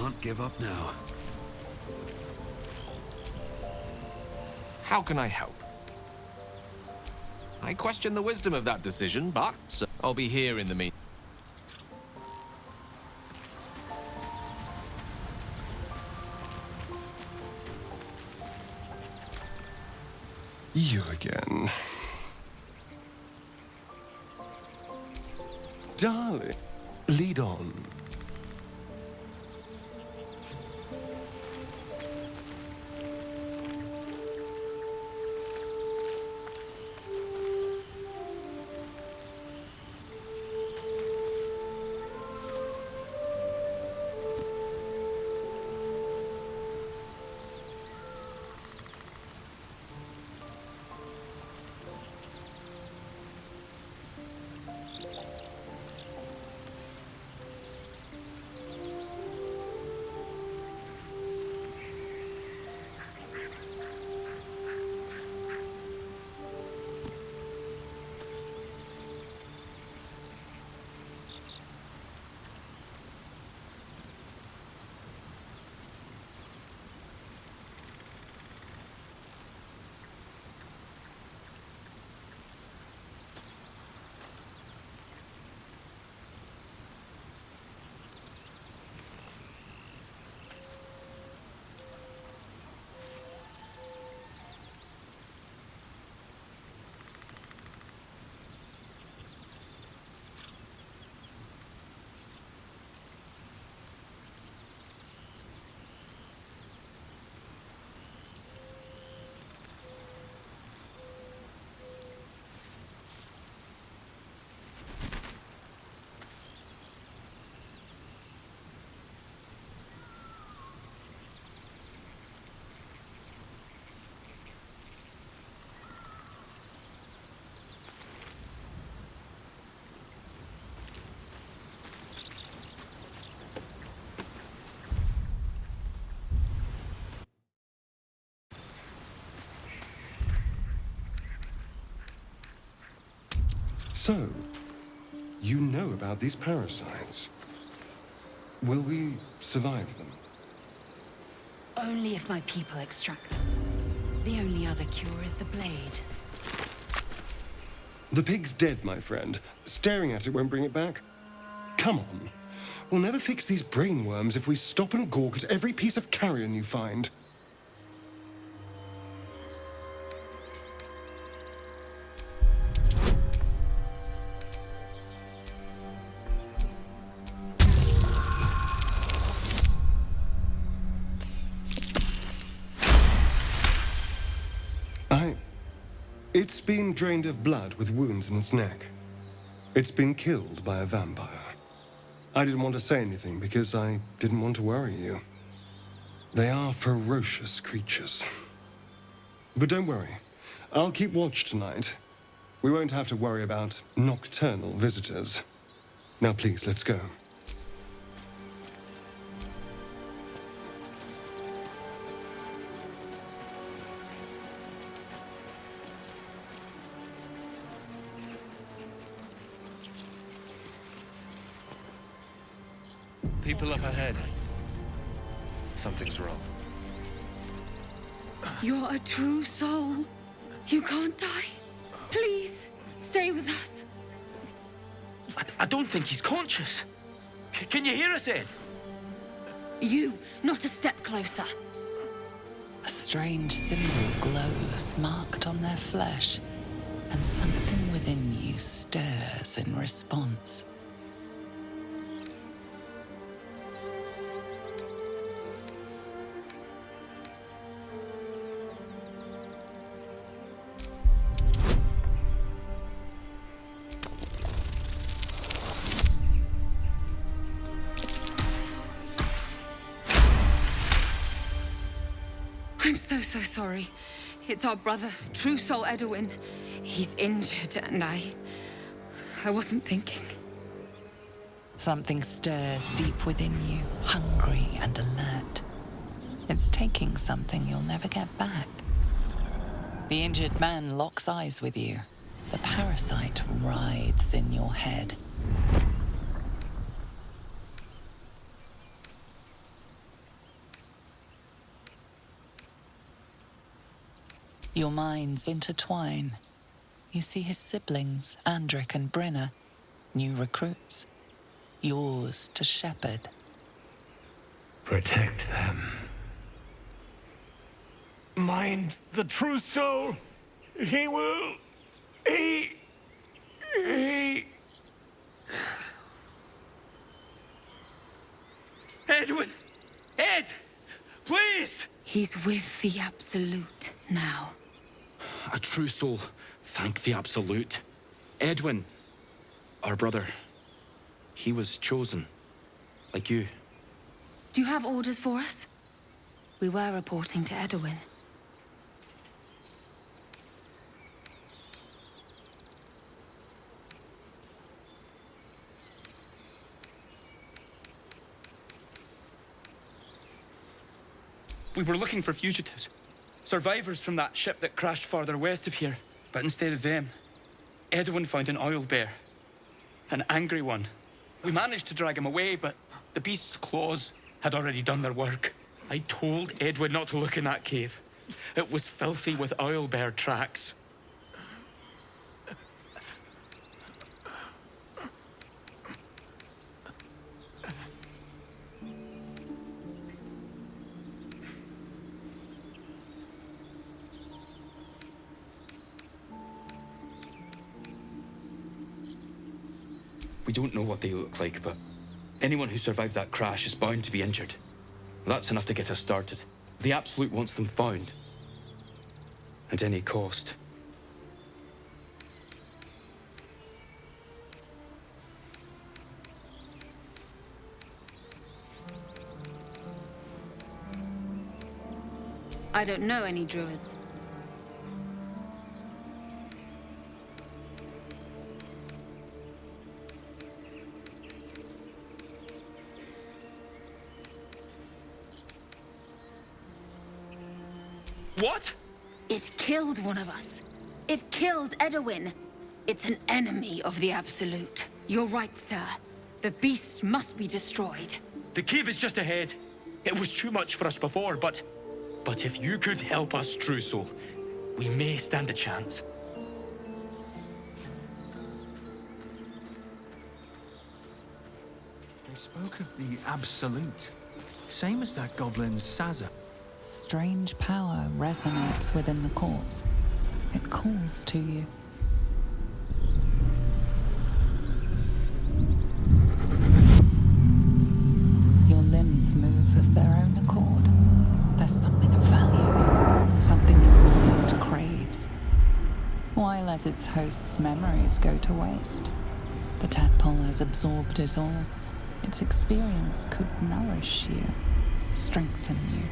can't give up now. How can I help? I question the wisdom of that decision, but I'll be here in the meantime. You again. Darling, lead on. So, you know about these parasites. Will we survive them? Only if my people extract them. The only other cure is the blade. The pig's dead, my friend. Staring at it won't bring it back. Come on. We'll never fix these brain worms if we stop and gawk at every piece of carrion you find. It's been drained of blood with wounds in its neck. It's been killed by a vampire. I didn't want to say anything because I didn't want to worry you. They are ferocious creatures. But don't worry. I'll keep watch tonight. We won't have to worry about nocturnal visitors. Now please, let's go. People up ahead. Something's wrong. You're a true soul. You can't die. Please, stay with us. I don't think he's conscious. Can you hear us, Ed? You, not a step closer. A strange symbol glows, marked on their flesh, and something within you stirs in response. I'm so sorry. It's our brother, True Soul Edwin. He's injured and I wasn't thinking. Something stirs deep within you, hungry and alert. It's taking something you'll never get back. The injured man locks eyes with you. The parasite writhes in your head. Your minds intertwine. You see his siblings, Andric and Brenna, new recruits. Yours to shepherd. Protect them. Mind the true soul. He will... He... Edwin! Ed! Please! He's with the Absolute now. A true soul. Thank the Absolute. Edwin, our brother, he was chosen. Like you. Do you have orders for us? We were reporting to Edwin. We were looking for fugitives. Survivors from that ship that crashed farther west of here. But instead of them, Edwin found an oil bear. An angry one. We managed to drag him away, but the beast's claws had already done their work. I told Edwin not to look in that cave. It was filthy with oil bear tracks. We don't know what they look like, but anyone who survived that crash is bound to be injured. That's enough to get us started. The Absolute wants them found. At any cost. I don't know any druids. What? It killed one of us. It killed Edwin. It's an enemy of the Absolute. You're right, sir. The beast must be destroyed. The cave is just ahead. It was too much for us before, but if you could help us, True Soul, we may stand a chance. They spoke of the Absolute. Same as that goblin's Sazza. Strange power resonates within the corpse. It calls to you. Your limbs move of their own accord. There's something of value in, something your mind craves. Why let its host's memories go to waste? The tadpole has absorbed it all. Its experience could nourish you, strengthen you.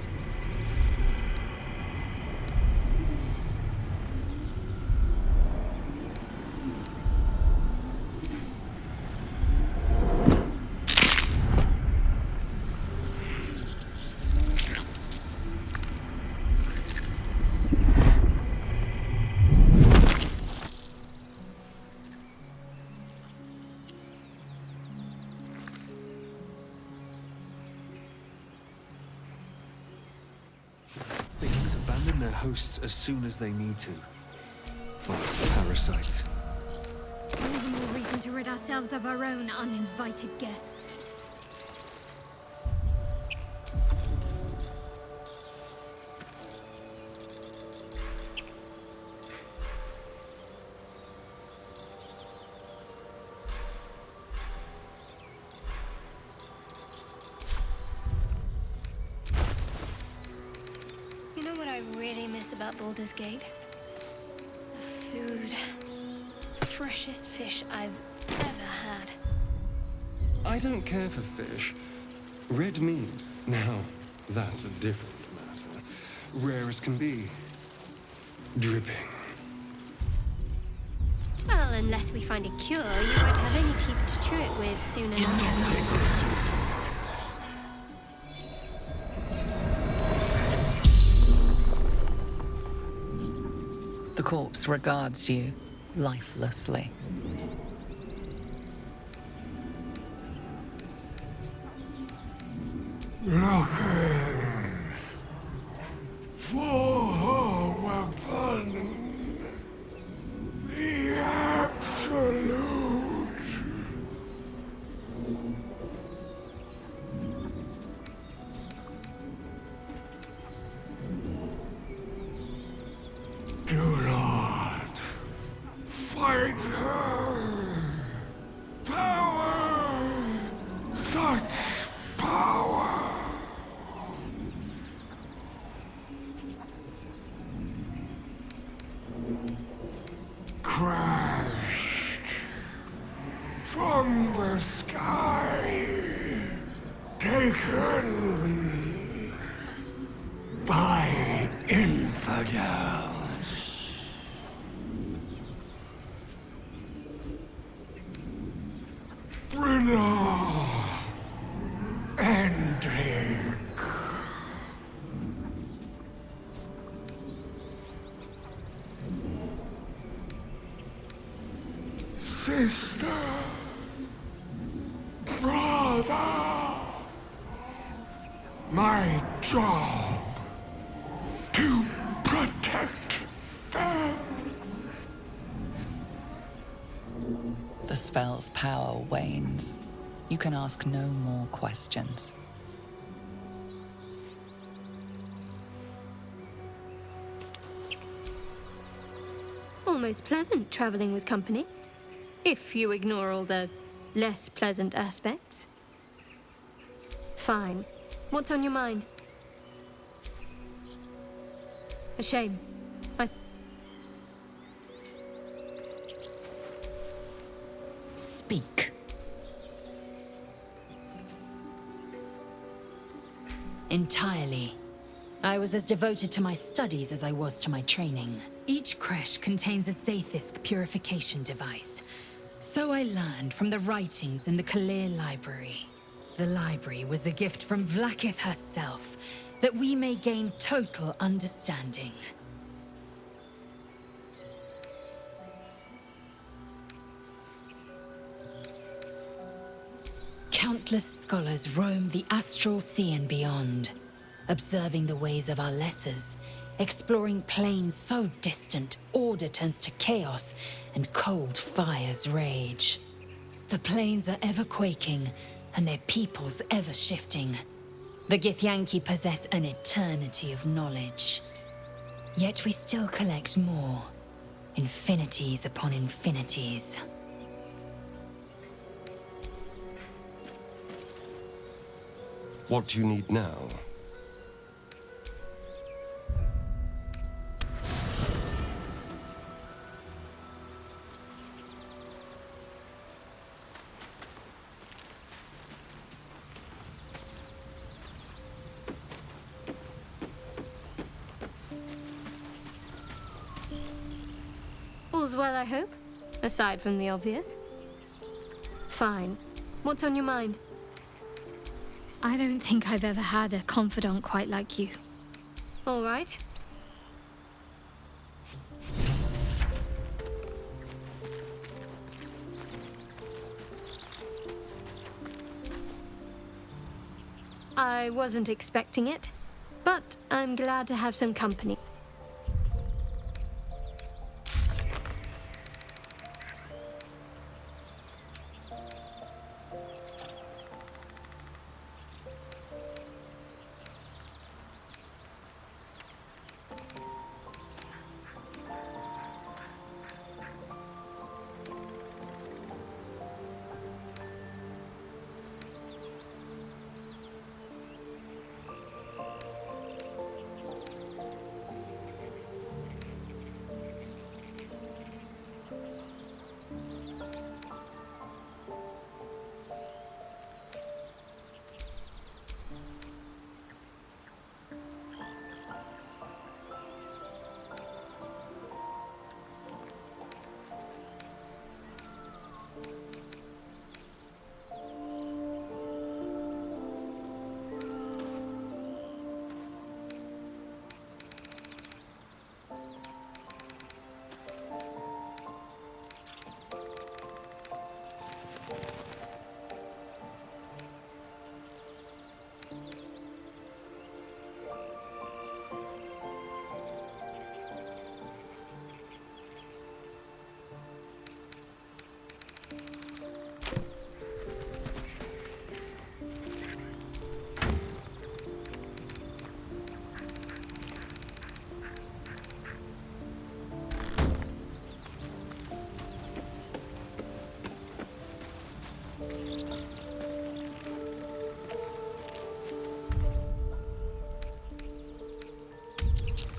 They can abandon their hosts as soon as they need to. For parasites. All the more reason to rid ourselves of our own uninvited guests. You know what I really miss about Baldur's Gate? The food. Freshest fish I've ever had. I don't care for fish. Red meat, now, that's a different matter. Rare as can be. Dripping. Well, unless we find a cure, you won't have any teeth to chew it with soon enough. The corpse regards you lifelessly. Looking for our weapon. crashed from the sky, taken by infidels. Renard and Drake. Sister, brother, my job to protect them. The spell's power wanes. You can ask no more questions. Almost pleasant traveling with company. If you ignore all the less pleasant aspects. Fine. What's on your mind? A shame. Speak. Entirely. I was as devoted to my studies as I was to my training. Each creche contains a Zaithisk purification device. So I learned from the writings in the Kalir Library. The library was a gift from Vlaakith herself, that we may gain total understanding. Countless scholars roam the astral sea and beyond, observing the ways of our lessers, exploring planes so distant, order turns to chaos, and cold fires rage. The planes are ever quaking, and their peoples ever shifting. The Githyanki possess an eternity of knowledge. Yet we still collect more, infinities upon infinities. What do you need now? All's well, I hope? Aside from the obvious. Fine. What's on your mind? I don't think I've ever had a confidant quite like you. All right. I wasn't expecting it, but I'm glad to have some company.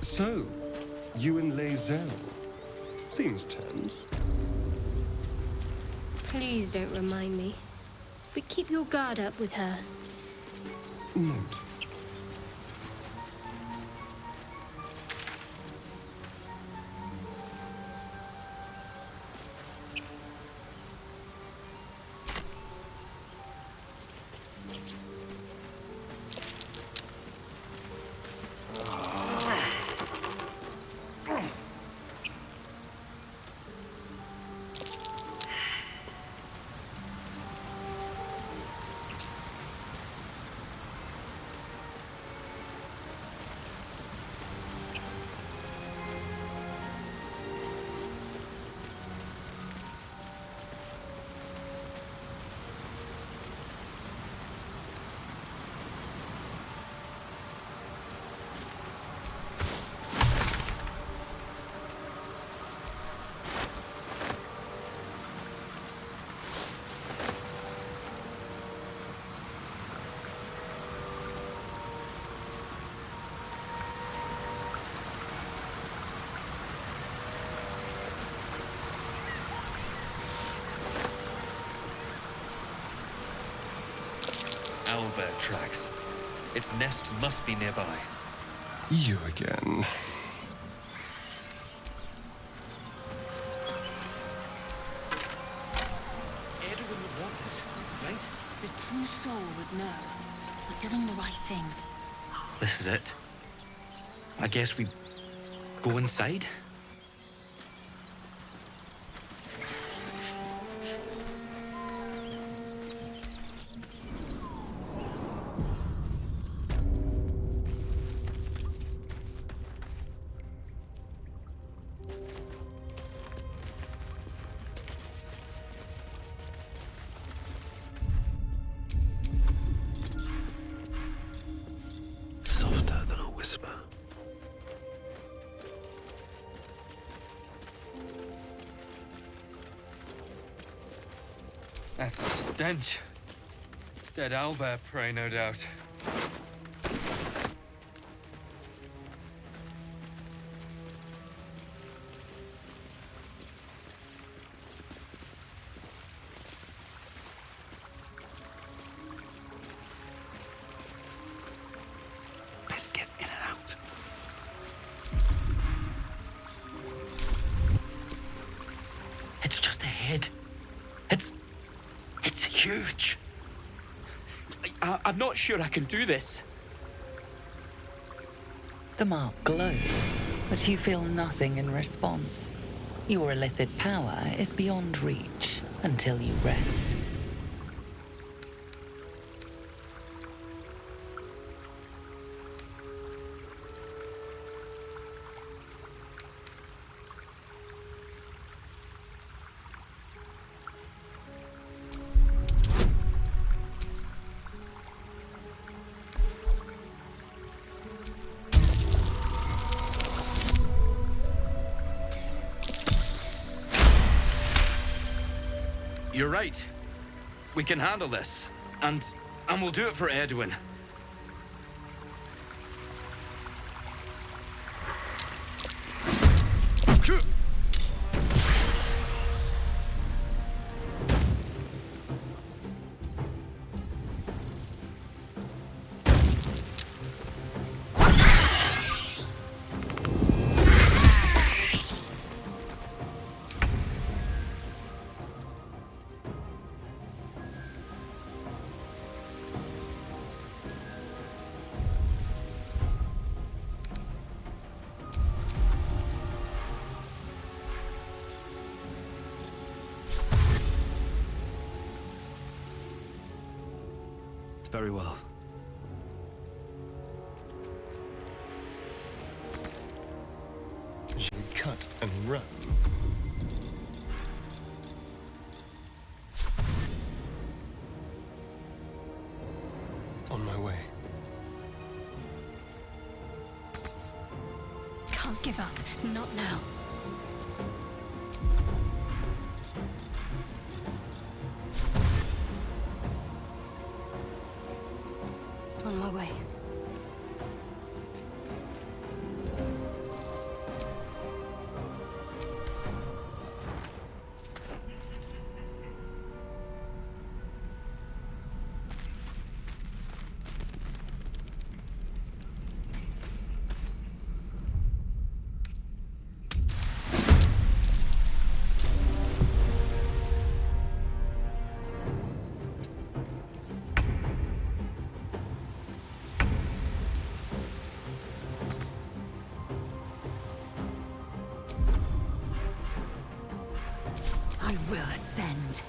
So, you and Lae'zel. Seems tense. Please don't remind me. But keep your guard up with her. Note. Owlbear tracks. Its nest must be nearby. You again. Edwin would want this, right? The true soul would know. We're doing the right thing. This is it. I guess we go inside? Softer than a whisper. That stench. Dead owlbear prey, no doubt. Best get in and out. It's just ahead. It's huge. I'm not sure I can do this. The mark glows, but you feel nothing in response. Your illithid power is beyond reach until you rest. You're right. We can handle this. And we'll do it for Edwin. Very well. Should we cut and run? On my way. Can't give up. Not now. On my way. I will ascend.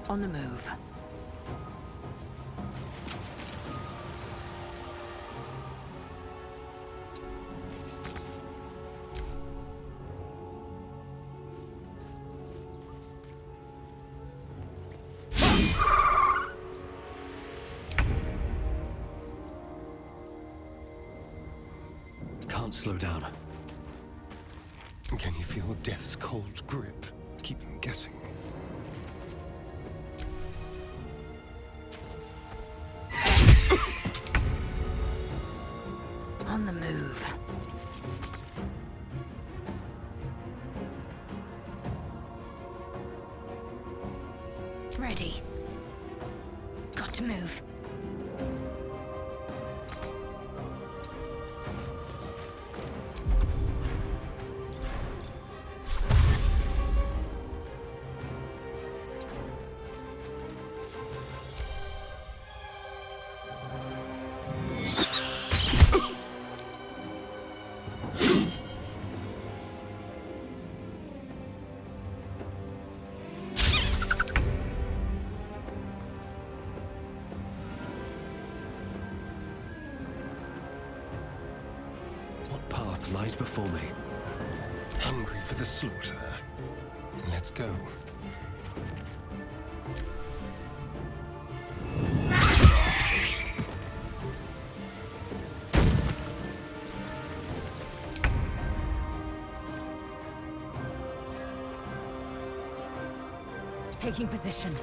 On the move. Can't slow down. Can you feel death's cold grip? Keep them guessing. On the move. Ready. Got to move. What path lies before me? Hungry for the slaughter. Let's go. Taking position.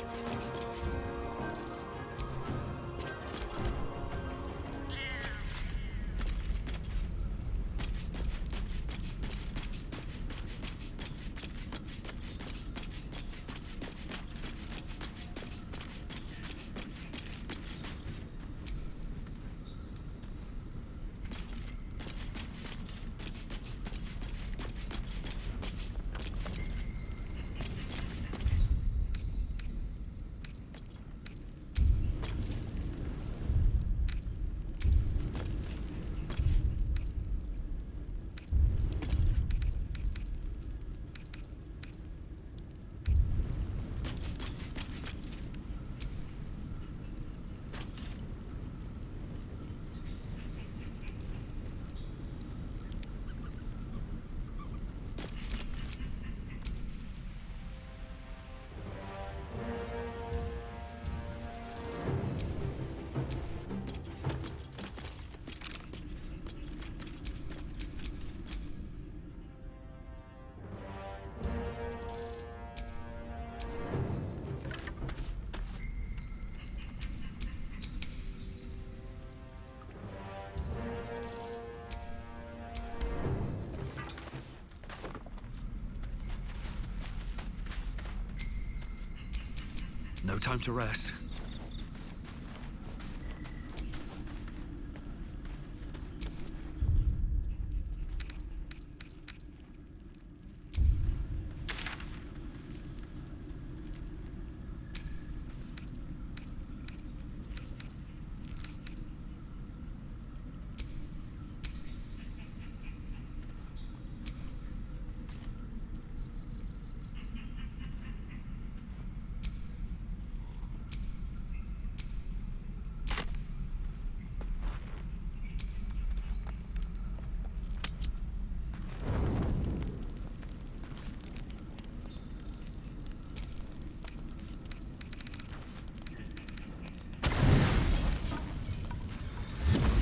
No time to rest.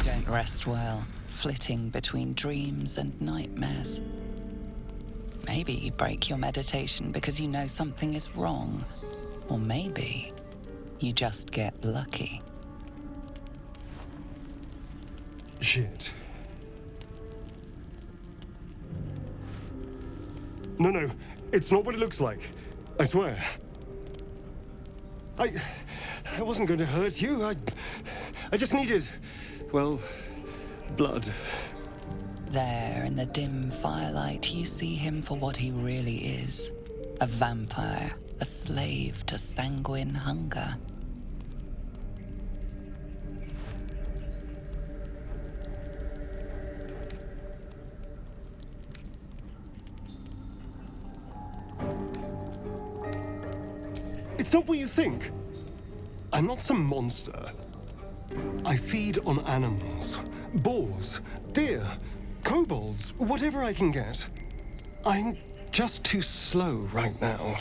Don't rest well, flitting between dreams and nightmares. Maybe you break your meditation because you know something is wrong. Or maybe you just get lucky. Shit. No, it's not what it looks like. I swear. I wasn't going to hurt you. I just needed, well, blood. There, in the dim firelight, you see him for what he really is. A vampire, a slave to sanguine hunger. It's not what you think. I'm not some monster. I feed on animals. Boars, deer, kobolds, whatever I can get. I'm just too slow right now.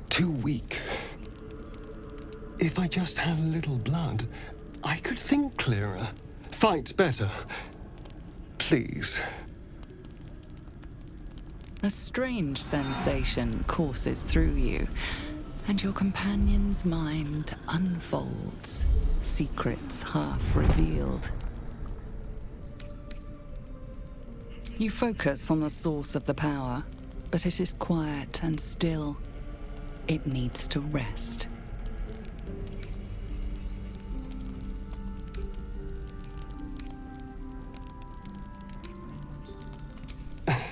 Too weak. If I just had a little blood, I could think clearer, fight better. Please. A strange sensation courses through you, and your companion's mind unfolds, secrets half revealed. You focus on the source of the power, but it is quiet and still. It needs to rest.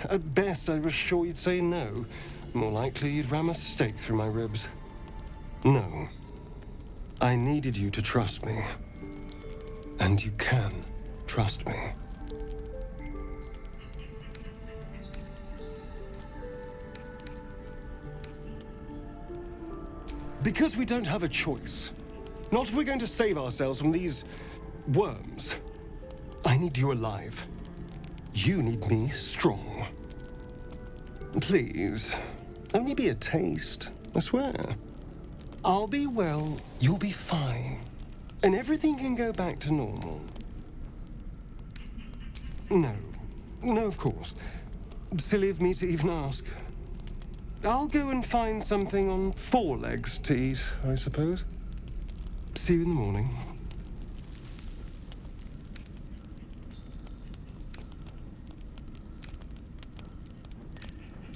At best, I was sure you'd say no. More likely, you'd ram a stake through my ribs. No. I needed you to trust me. And you can trust me. Because we don't have a choice. Not if we're going to save ourselves from these worms. I need you alive. You need me strong. Please, only be a taste, I swear. I'll be well, you'll be fine, and everything can go back to normal. No, of course. Silly of me to even ask. I'll go and find something on 4 legs to eat, I suppose. See you in the morning.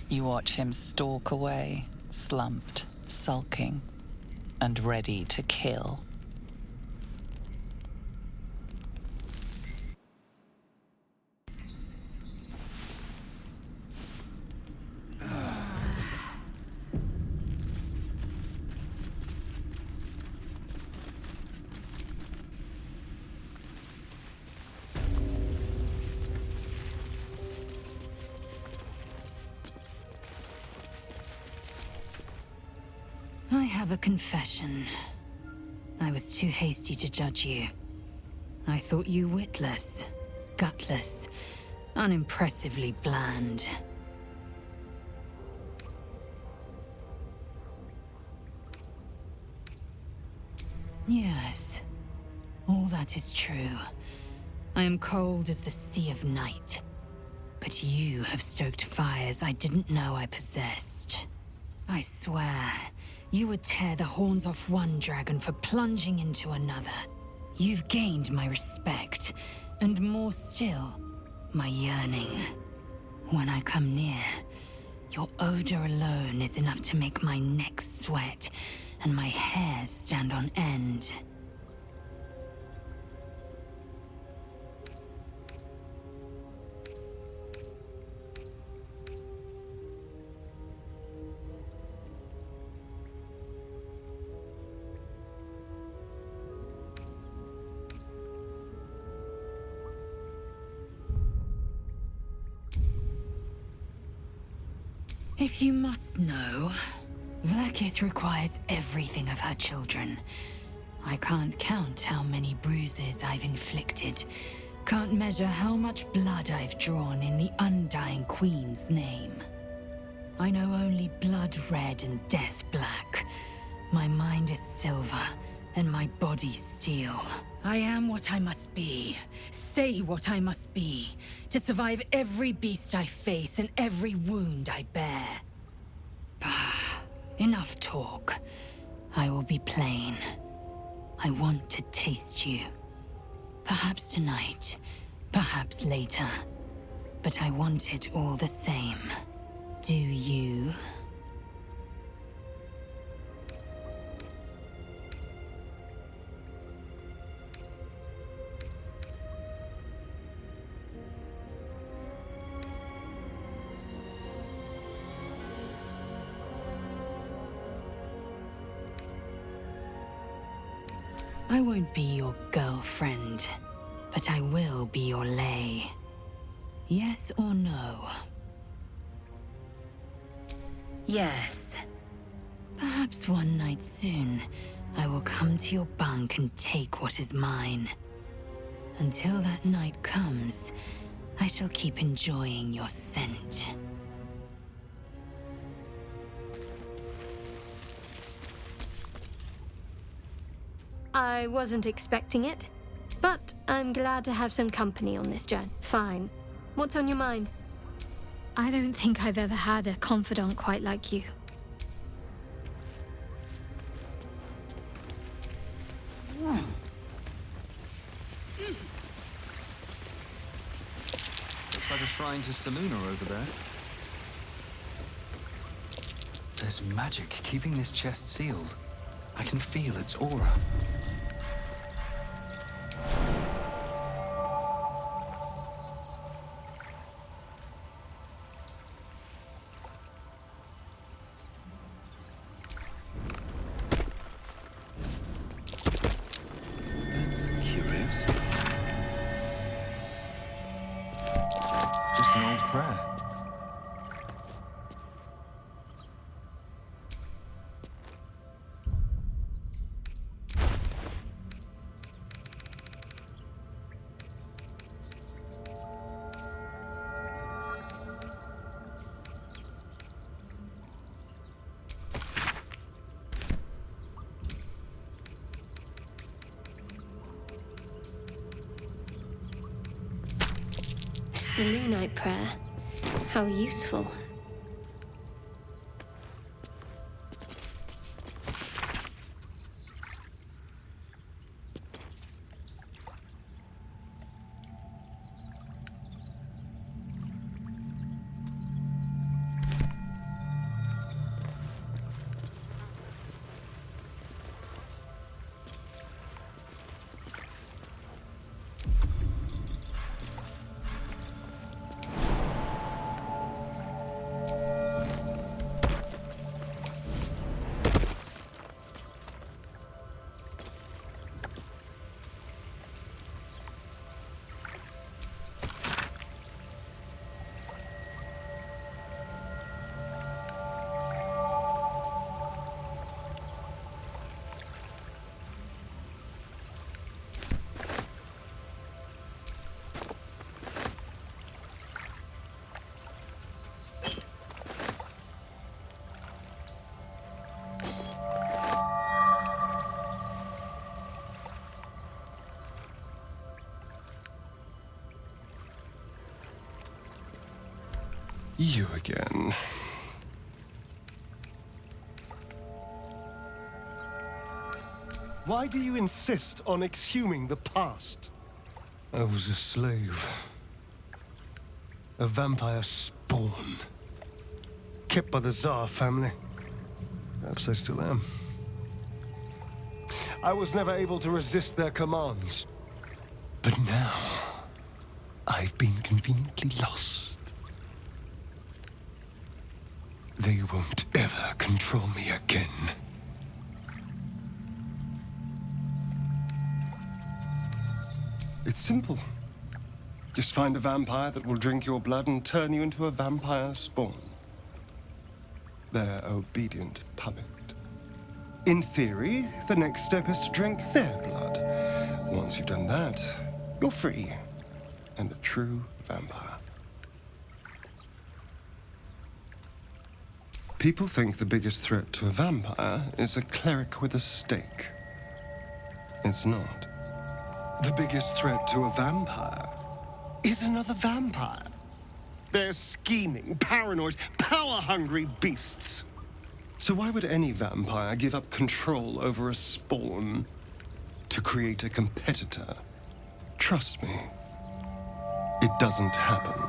You watch him stalk away, slumped, sulking, and ready to kill. I have a confession. I was too hasty to judge you. I thought you witless, gutless, unimpressively bland. Yes, all that is true. I am cold as the sea of night. But you have stoked fires I didn't know I possessed. I swear, you would tear the horns off one dragon for plunging into another. You've gained my respect, and more still, my yearning. When I come near, your odor alone is enough to make my neck sweat and my hairs stand on end. If you must know, Vlaakith requires everything of her children. I can't count how many bruises I've inflicted. Can't measure how much blood I've drawn in the undying Queen's name. I know only blood red and death black. My mind is silver, and my body steel. I am what I must be, say what I must be, to survive every beast I face and every wound I bear. Bah, enough talk. I will be plain. I want to taste you. Perhaps tonight, perhaps later, but I want it all the same. Do you? I won't be your girlfriend, but I will be your lay. Yes or no? Yes. Perhaps one night soon, I will come to your bunk and take what is mine. Until that night comes, I shall keep enjoying your scent. I wasn't expecting it, but I'm glad to have some company on this journey. Fine. What's on your mind? I don't think I've ever had a confidant quite like you. Looks like a shrine to Saluna over there. There's magic keeping this chest sealed. I can feel its aura. That's curious. Just an old prayer. Selûnite prayer. How useful. You again. Why do you insist on exhuming the past? I was a slave. A vampire spawn. Kept by the Tsar family. Perhaps I still am. I was never able to resist their commands. But now, I've been conveniently lost. They won't ever control me again. It's simple. Just find a vampire that will drink your blood and turn you into a vampire spawn. Their obedient puppet. In theory, the next step is to drink their blood. Once you've done that, you're free. And a true vampire. People think the biggest threat to a vampire is a cleric with a stake. It's not. The biggest threat to a vampire is another vampire. They're scheming, paranoid, power-hungry beasts. So why would any vampire give up control over a spawn to create a competitor? Trust me, it doesn't happen.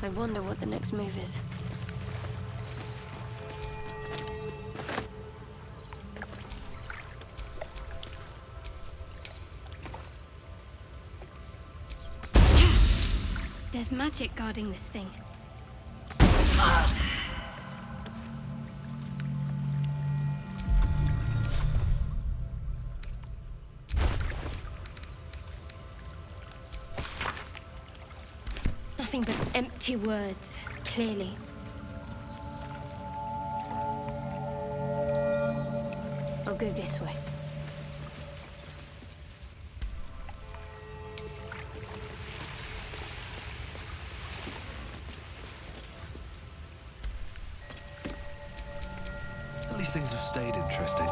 I wonder what the next move is. There's magic guarding this thing. Nothing but empty words, clearly. I'll go this way. At least things have stayed interesting.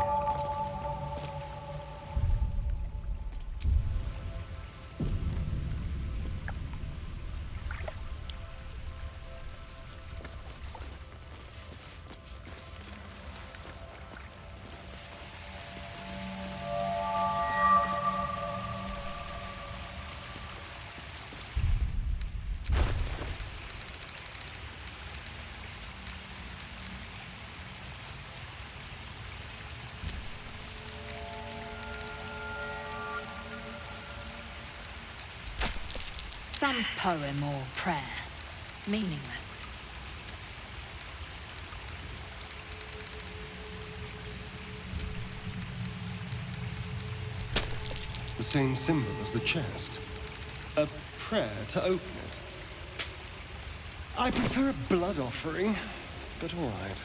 Some poem or prayer. Meaningless. The same symbol as the chest. A prayer to open it. I prefer a blood offering, but all right.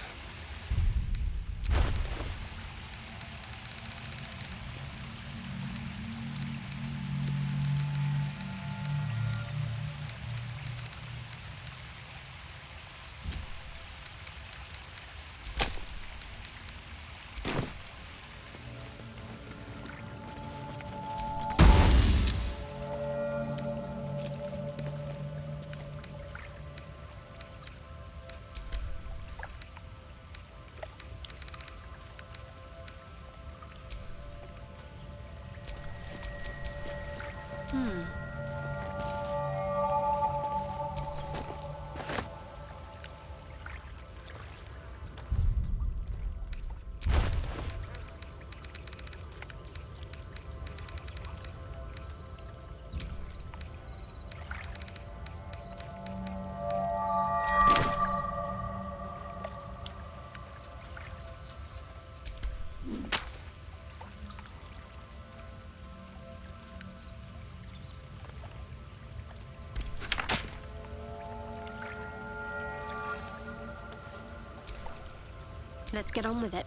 Let's get on with it.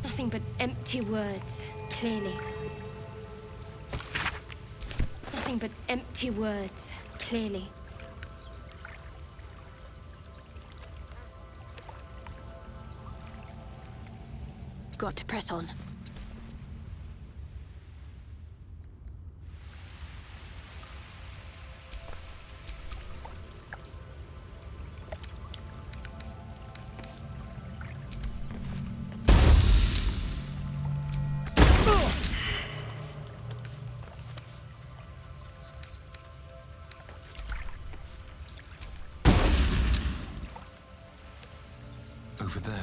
Nothing but empty words, clearly. Nothing but empty words, clearly. Got to press on. Over there.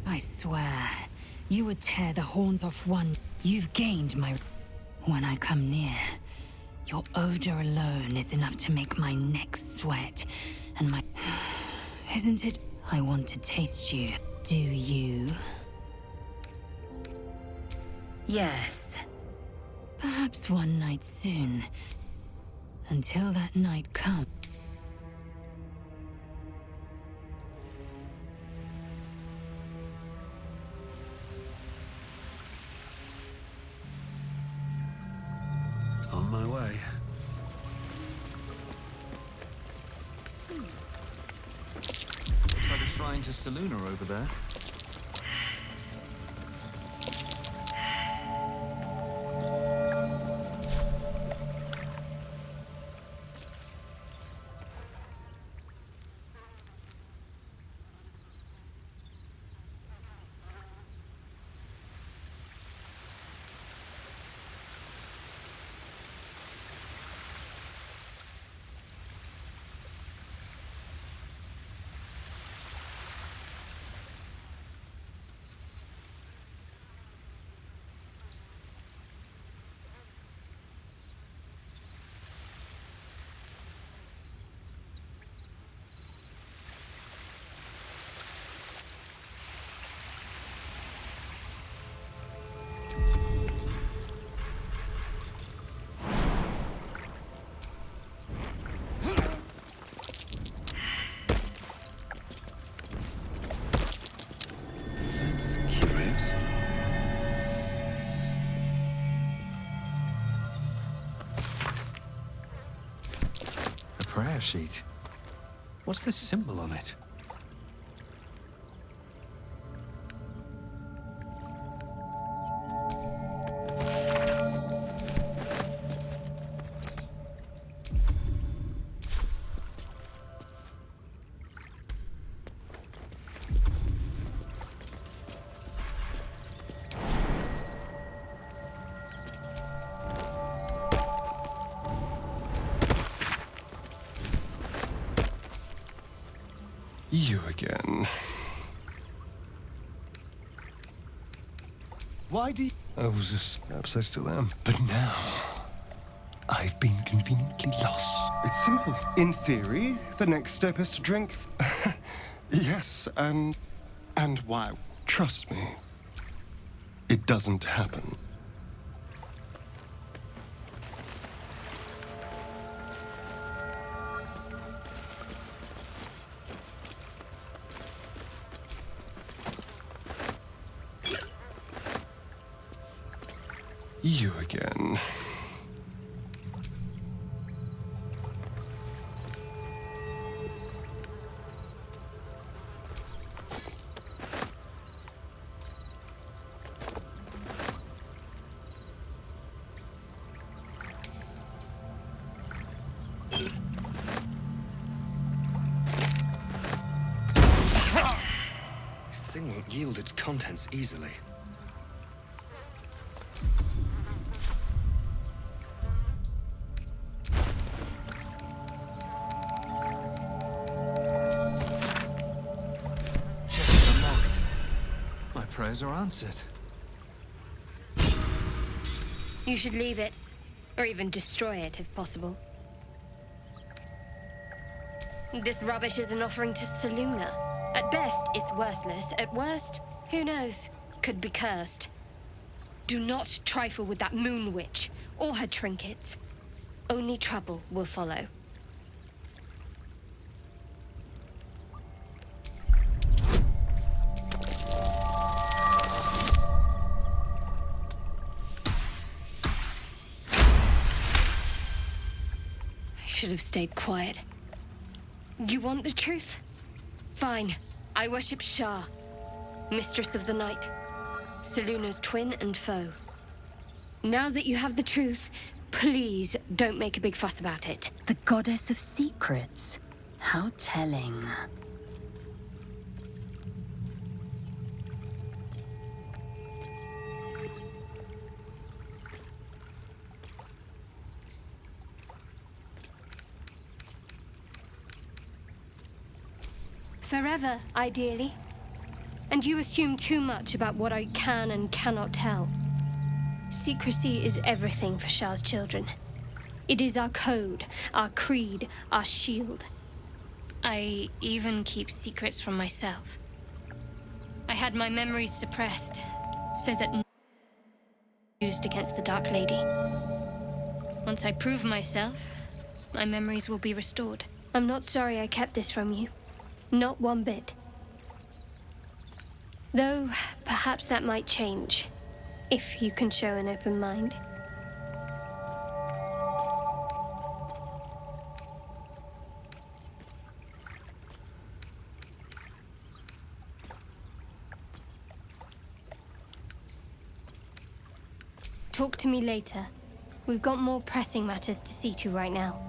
I swear, you would tear the horns off one. You've gained my... When I come near, Your odor alone is enough to make my neck sweat, and my... Isn't it? I want to taste you. Do you? Yes. Perhaps one night soon. Until that night comes. On my way. Looks like a shrine to Seluna over there. Prayer sheet. What's this symbol on it? You again. Why do you... I was just... Perhaps I still am. But now... I've been conveniently lost. It's simple. In theory, the next step is to drink... Yes, and why? Trust me. It doesn't happen. You again. This thing won't yield its contents easily. Prayers are answered. You should leave it, or even destroy it if possible. This rubbish is an offering to Seluna. At best, it's worthless. At worst, who knows? Could be cursed. Do not trifle with that moon witch, or her trinkets. Only trouble will follow. Should have stayed quiet. You want the truth? Fine. I worship Shah, Mistress of the Night, Seluna's twin and foe. Now that you have the truth, please don't make a big fuss about it. The goddess of secrets. How telling. Forever, ideally. And you assume too much about what I can and cannot tell. Secrecy is everything for Shah's children. It is our code, our creed, our shield. I even keep secrets from myself. I had my memories suppressed, so that used against the Dark Lady. Once I prove myself, my memories will be restored. I'm not sorry I kept this from you. Not one bit. Though, perhaps that might change, if you can show an open mind. Talk to me later. We've got more pressing matters to see to right now.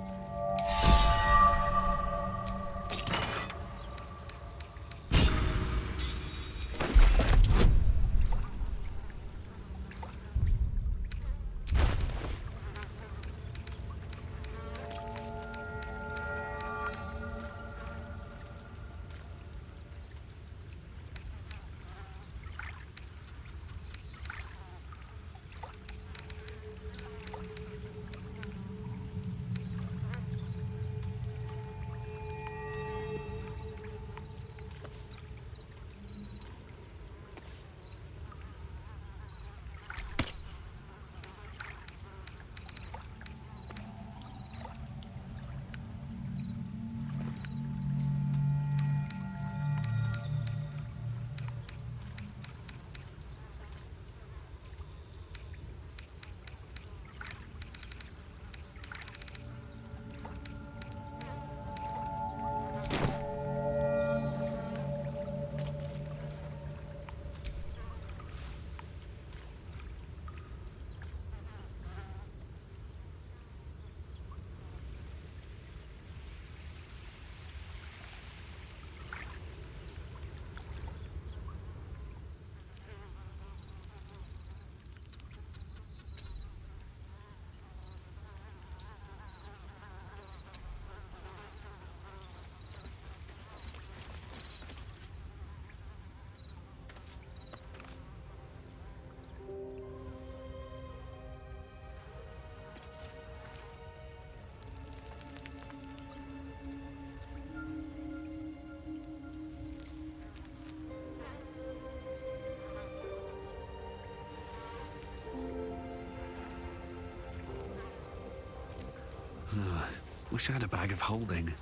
Wish I had a bag of holding.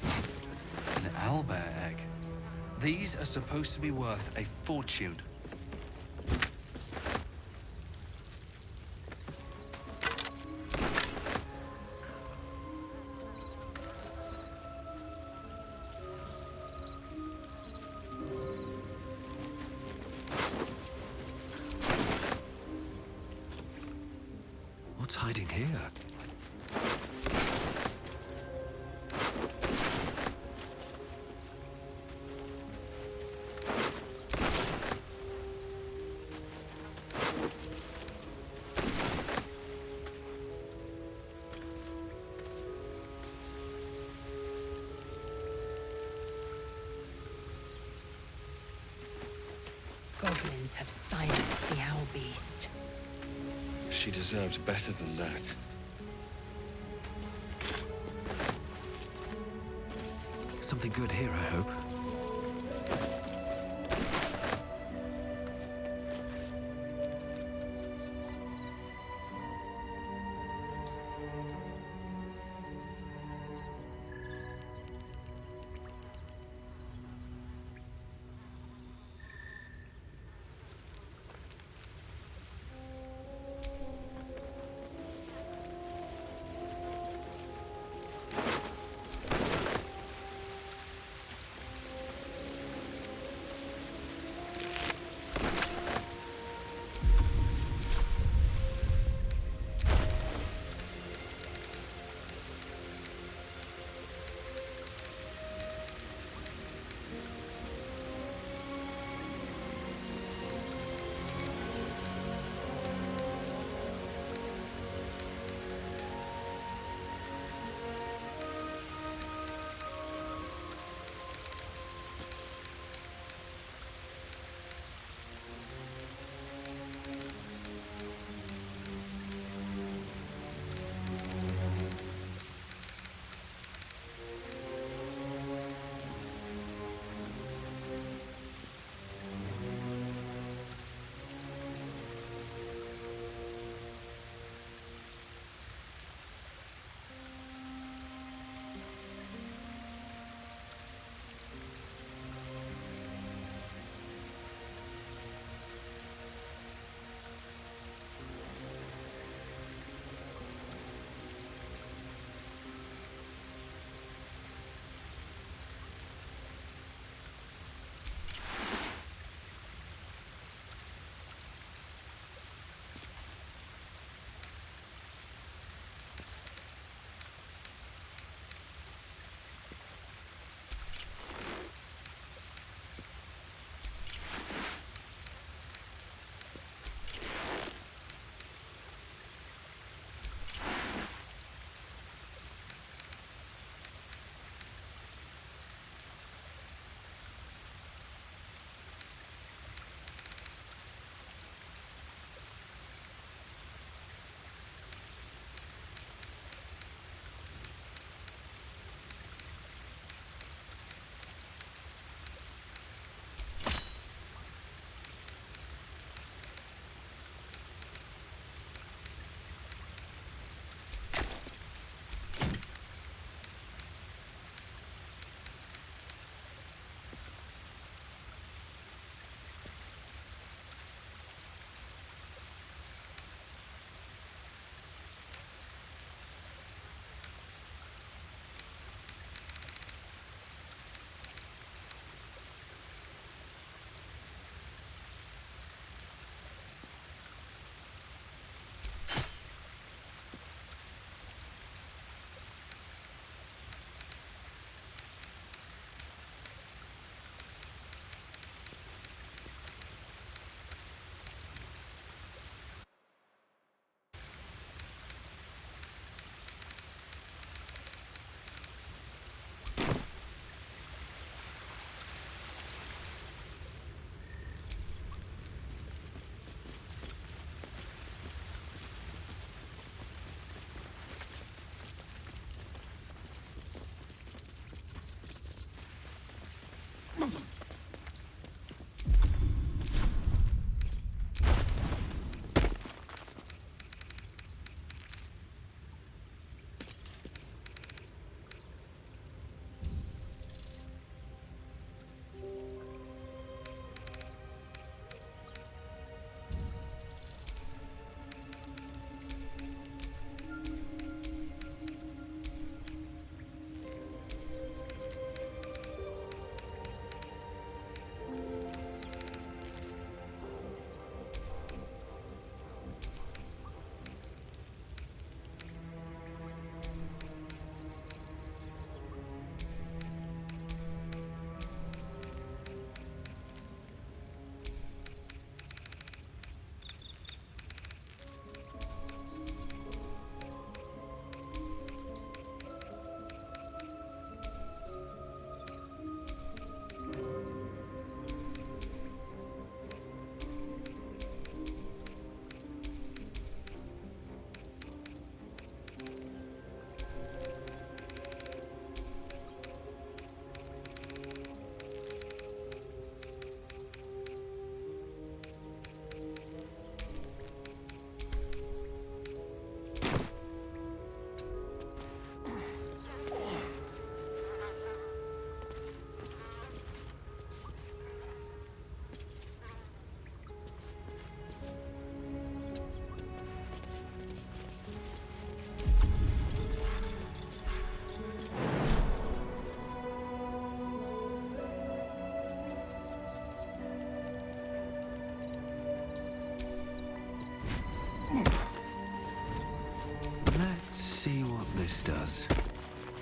An owlbear egg. These are supposed to be worth a fortune. What's hiding here? Goblins have silenced the owl beast. She deserves better than that. Something good here, I hope.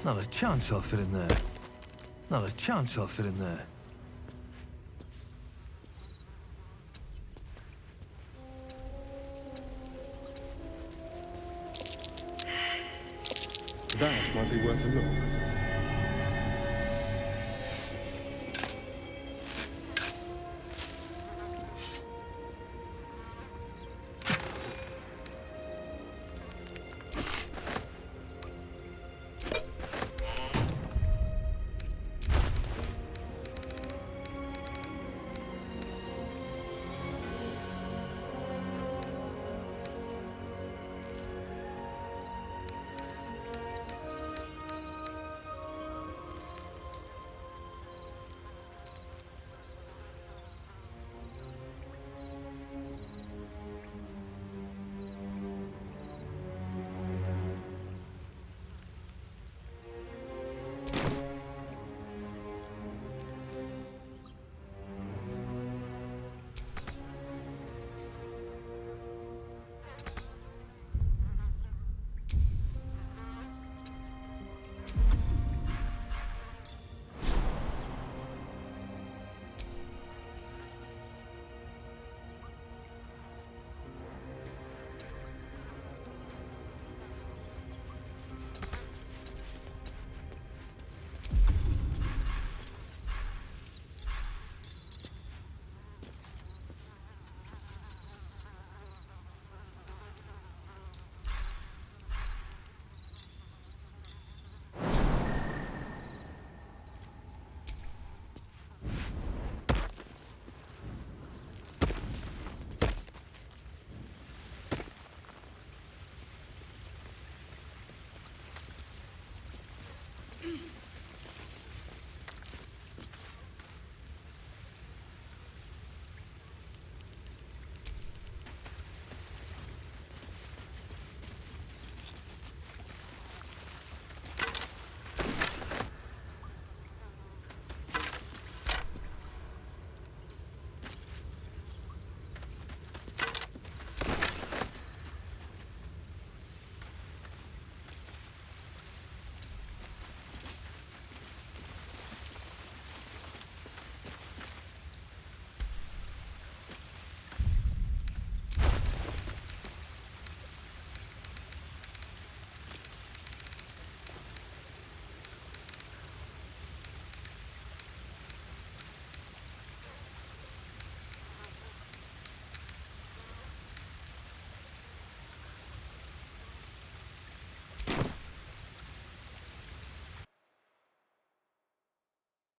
Not a chance I'll fit in there. Not a chance I'll fit in there. That might be worth a look.